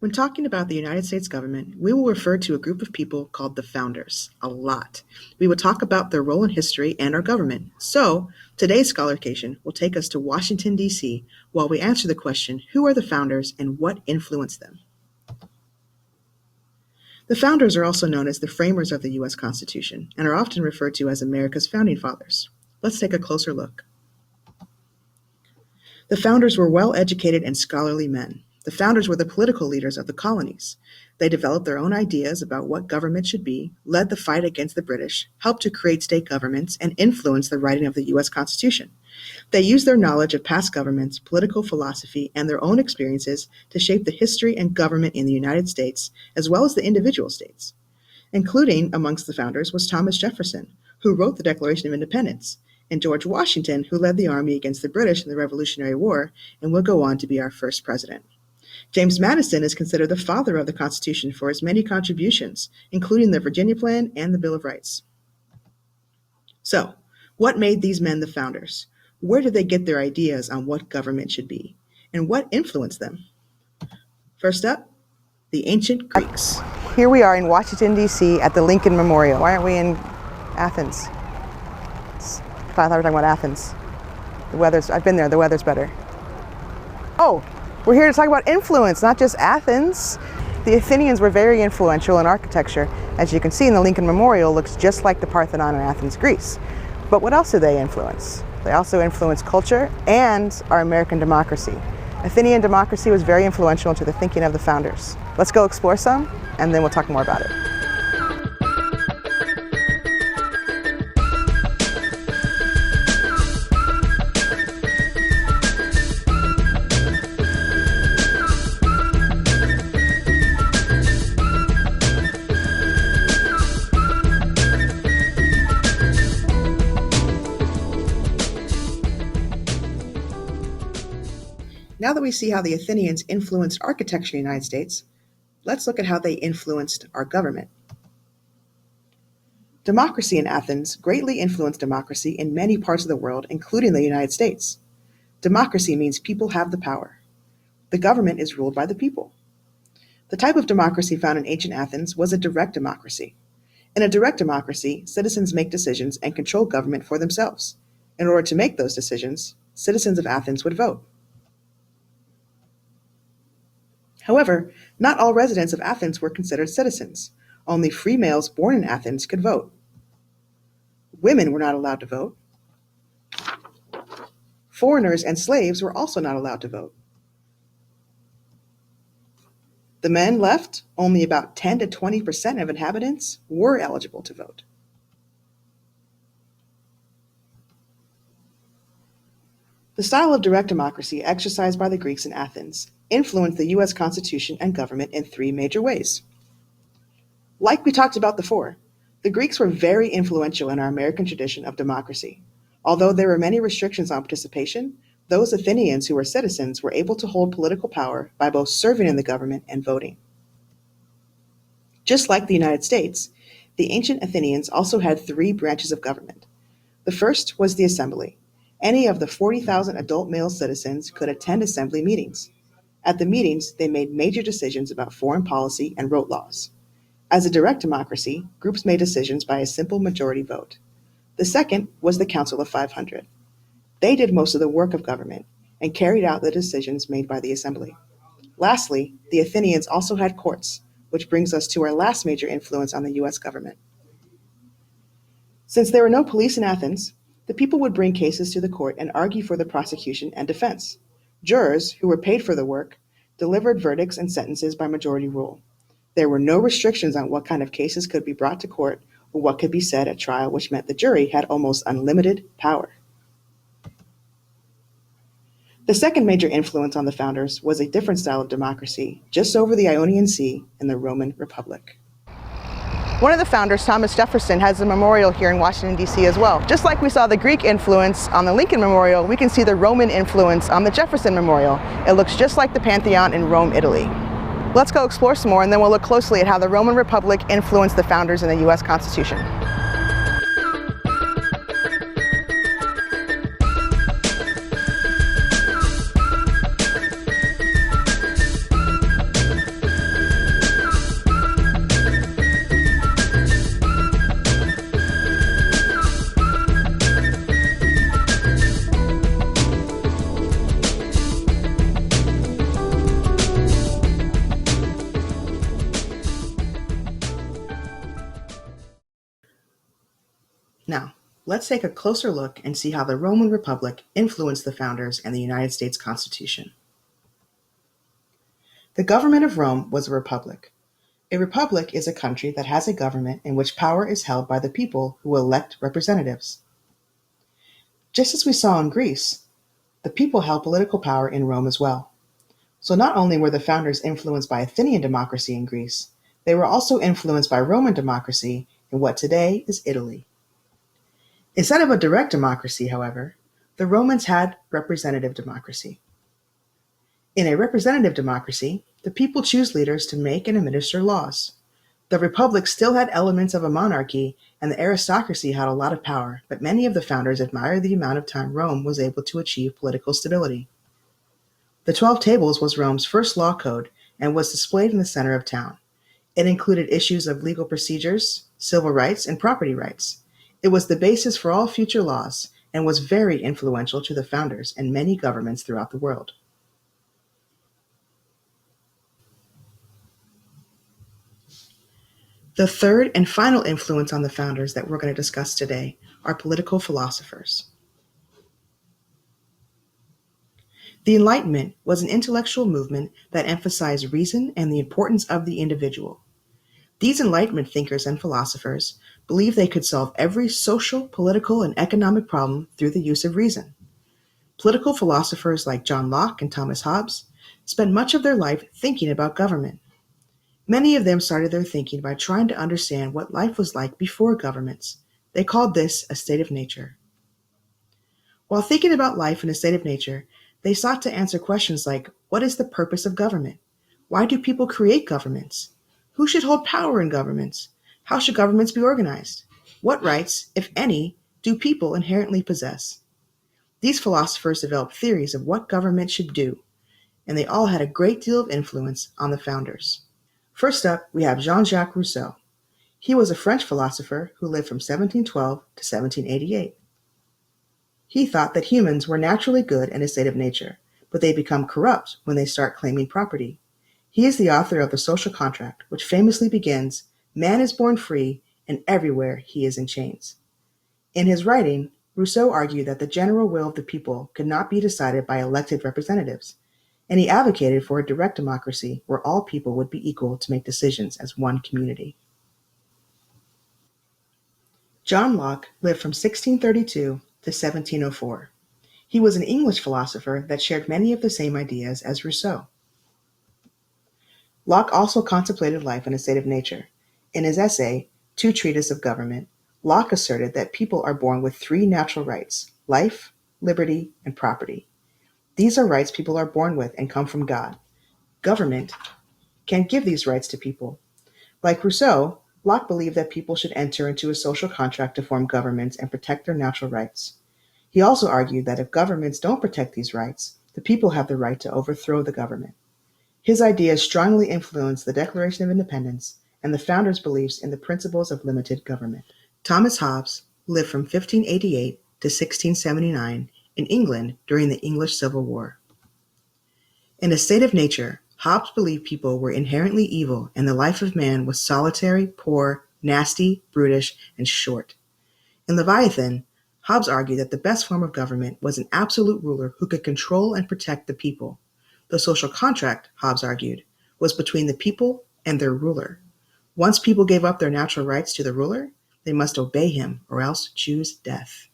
When talking about the United States government, we will refer to a group of people called the Founders a lot. We will talk about their role in history and our government. So, today's Scholarcation will take us to Washington, D.C., while we answer the question, who are the Founders and what influenced them? The Founders are also known as the framers of the U.S. Constitution and are often referred to as America's Founding Fathers. Let's take a closer look. The Founders were well-educated and scholarly men. The Founders were the political leaders of the colonies. They developed their own ideas about what government should be, led the fight against the British, helped to create state governments, and influenced the writing of the U.S. Constitution. They used their knowledge of past governments, political philosophy, and their own experiences to shape the history and government in the United States, as well as the individual states. Including amongst the Founders was Thomas Jefferson, who wrote the Declaration of Independence, and George Washington, who led the army against the British in the Revolutionary War and would go on to be our first president. James Madison is considered the father of the Constitution for his many contributions, including the Virginia Plan and the Bill of Rights. So, what made these men the Founders? Where did they get their ideas on what government should be? And what influenced them? First up, the ancient Greeks. Here we are in Washington, D.C. at the Lincoln Memorial. Why aren't we in Athens? I thought we were talking about Athens. I've been there, the weather's better. Oh, we're here to talk about influence, not just Athens. The Athenians were very influential in architecture. As you can see in the Lincoln Memorial, looks just like the Parthenon in Athens, Greece. But what else did they influence? They also influenced culture and our American democracy. Athenian democracy was very influential into the thinking of the Founders. Let's go explore some, and then we'll talk more about it. Now that we see how the Athenians influenced architecture in the United States, let's look at how they influenced our government. Democracy in Athens greatly influenced democracy in many parts of the world, including the United States. Democracy means people have the power. The government is ruled by the people. The type of democracy found in ancient Athens was a direct democracy. In a direct democracy, citizens make decisions and control government for themselves. In order to make those decisions, citizens of Athens would vote. However, not all residents of Athens were considered citizens. Only free males born in Athens could vote. Women were not allowed to vote. Foreigners and slaves were also not allowed to vote. The men left, only about 10 to 20% of inhabitants were eligible to vote. The style of direct democracy exercised by the Greeks in Athens influenced the U.S. Constitution and government in three major ways. Like we talked about before, the Greeks were very influential in our American tradition of democracy. Although there were many restrictions on participation, those Athenians who were citizens were able to hold political power by both serving in the government and voting. Just like the United States, the ancient Athenians also had three branches of government. The first was the assembly. Any of the 40,000 adult male citizens could attend assembly meetings. At the meetings, they made major decisions about foreign policy and wrote laws. As a direct democracy, groups made decisions by a simple majority vote. The second was the Council of 500. They did most of the work of government and carried out the decisions made by the assembly. Lastly, the Athenians also had courts, which brings us to our last major influence on the U.S. government. Since there were no police in Athens, the people would bring cases to the court and argue for the prosecution and defense. Jurors, who were paid for the work, delivered verdicts and sentences by majority rule. There were no restrictions on what kind of cases could be brought to court or what could be said at trial, which meant the jury had almost unlimited power. The second major influence on the Founders was a different style of democracy just over the Ionian Sea in the Roman Republic. One of the Founders, Thomas Jefferson, has a memorial here in Washington, D.C. as well. Just like we saw the Greek influence on the Lincoln Memorial, we can see the Roman influence on the Jefferson Memorial. It looks just like the Pantheon in Rome, Italy. Let's go explore some more, and then we'll look closely at how the Roman Republic influenced the Founders in the U.S. Constitution. Let's take a closer look and see how the Roman Republic influenced the founders and the United States Constitution. The government of Rome was a republic. A republic is a country that has a government in which power is held by the people who elect representatives. Just as we saw in Greece, the people held political power in Rome as well. So not only were the founders influenced by Athenian democracy in Greece, they were also influenced by Roman democracy in what today is Italy. Instead of a direct democracy, however, the Romans had representative democracy. In a representative democracy, the people choose leaders to make and administer laws. The republic still had elements of a monarchy, and the aristocracy had a lot of power, but many of the founders admired the amount of time Rome was able to achieve political stability. The 12 Tables was Rome's first law code and was displayed in the center of town. It included issues of legal procedures, civil rights, and property rights. It was the basis for all future laws and was very influential to the founders and many governments throughout the world. The third and final influence on the founders that we're going to discuss today are political philosophers. The Enlightenment was an intellectual movement that emphasized reason and the importance of the individual. These Enlightenment thinkers and philosophers believed they could solve every social, political, and economic problem through the use of reason. Political philosophers like John Locke and Thomas Hobbes spent much of their life thinking about government. Many of them started their thinking by trying to understand what life was like before governments. They called this a state of nature. While thinking about life in a state of nature, they sought to answer questions like, what is the purpose of government? Why do people create governments? Who should hold power in governments? How should governments be organized? What rights, if any, do people inherently possess? These philosophers developed theories of what government should do, and they all had a great deal of influence on the founders. First up, we have Jean-Jacques Rousseau. He was a French philosopher who lived from 1712 to 1788. He thought that humans were naturally good in a state of nature, but they become corrupt when they start claiming property. He is the author of The Social Contract, which famously begins, "Man is born free, and everywhere he is in chains." In his writing, Rousseau argued that the general will of the people could not be decided by elected representatives, and he advocated for a direct democracy where all people would be equal to make decisions as one community. John Locke lived from 1632 to 1704. He was an English philosopher that shared many of the same ideas as Rousseau. Locke also contemplated life in a state of nature. In his essay, Two Treatises of Government, Locke asserted that people are born with three natural rights: life, liberty, and property. These are rights people are born with and come from God. Government can give these rights to people. Like Rousseau, Locke believed that people should enter into a social contract to form governments and protect their natural rights. He also argued that if governments don't protect these rights, the people have the right to overthrow the government. His ideas strongly influenced the Declaration of Independence and the founders' beliefs in the principles of limited government. Thomas Hobbes lived from 1588 to 1679 in England during the English Civil War. In a state of nature, Hobbes believed people were inherently evil and the life of man was solitary, poor, nasty, brutish, and short. In Leviathan, Hobbes argued that the best form of government was an absolute ruler who could control and protect the people. The social contract, Hobbes argued, was between the people and their ruler. Once people gave up their natural rights to the ruler, they must obey him or else choose death.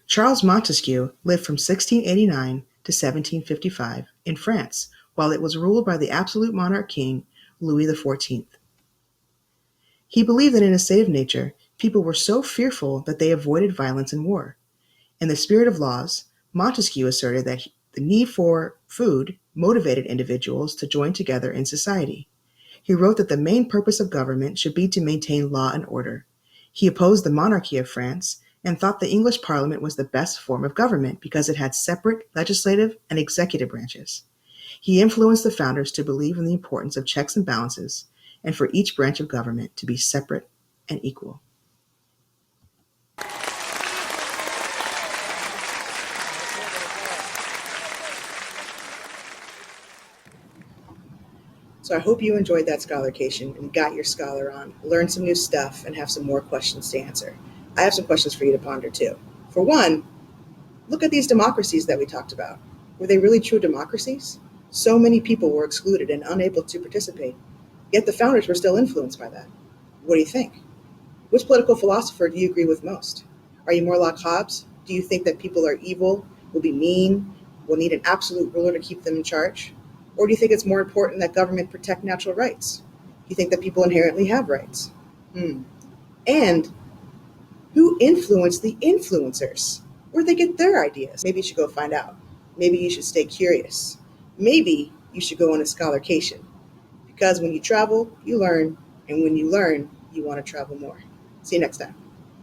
Charles Montesquieu lived from 1689 to 1755 in France, while it was ruled by the absolute monarch king, Louis XIV. He believed that in a state of nature, people were so fearful that they avoided violence and war. In the spirit of laws, Montesquieu asserted that the need for food motivated individuals to join together in society. He wrote that the main purpose of government should be to maintain law and order. He opposed the monarchy of France and thought the English Parliament was the best form of government because it had separate legislative and executive branches. He influenced the founders to believe in the importance of checks and balances, and for each branch of government to be separate and equal. So I hope you enjoyed that scholarcation and got your scholar on, learned some new stuff, and have some more questions to answer. I have some questions for you to ponder too. For one, look at these democracies that we talked about. Were they really true democracies? So many people were excluded and unable to participate, yet the founders were still influenced by that. What do you think? Which political philosopher do you agree with most? Are you more like Hobbes? Do you think that people are evil, will be mean, will need an absolute ruler to keep them in charge? Or do you think it's more important that government protect natural rights? Do you think that people inherently have rights? And who influenced the influencers? Where'd they get their ideas? Maybe you should go find out. Maybe you should stay curious. Maybe you should go on a scholarcation. Because when you travel, you learn, and when you learn, you want to travel more. See you next time.